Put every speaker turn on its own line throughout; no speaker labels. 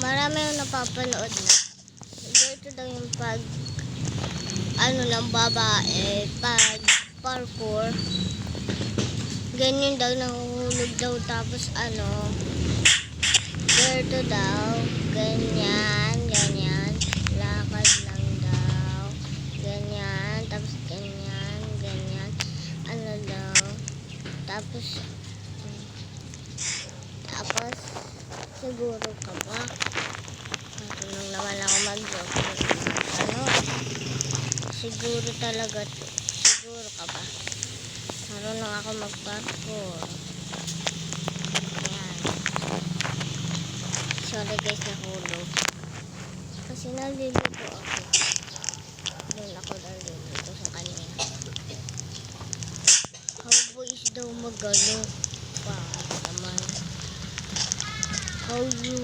marami yung napapanood na. Ito daw yung pag ng babae, pag parkour. Ganyan daw, nahuhulog daw, tapos dito daw, ganyan, lakad lang daw, ganyan, tapos ganyan, daw, tapos siguro ka ba? Marunong naman ako mag-joke. Siguro talaga to. Siguro ka ba? Marunong ako mag-parkour. Ayan. Sorry guys, nahulog. Kasi nalilito ako. Doon ako nalilito sa kanya. How boys daw magano? Paano naman? How you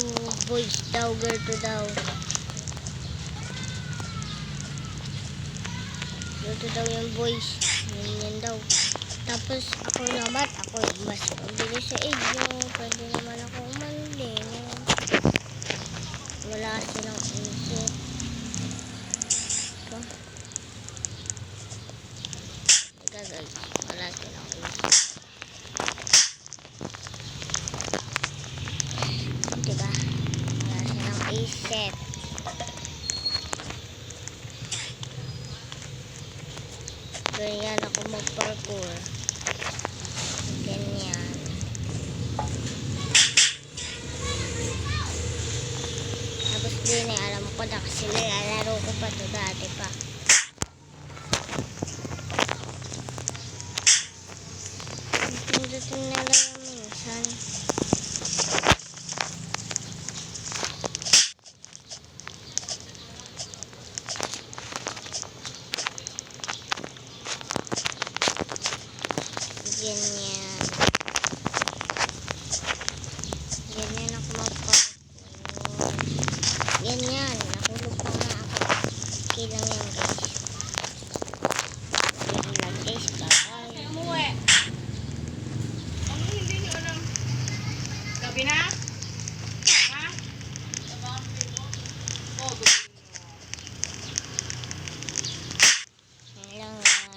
boys daw, girl daw. Ito daw yung boys. Ganyan daw. Tapos ako naman, ako mas mabilis sa inyo. Pwede naman ako umandin. Wala silang isip. Ito. Teka guys, wala silang isip. Diba? Wala silang isip. Ganyan ako mag-parkour. Ganyan. Tapos din alam ko na kasi nilalaro ko pa ito dati pa. Pindutin na lang minsan. Ganyan. Ganyan ako mag-parkour. Ganyan. Nahulog pa nga ako. Okay lang yan guys. Okay lang guys. Bye-bye.
Ano hindi nyo alam? Gabi na?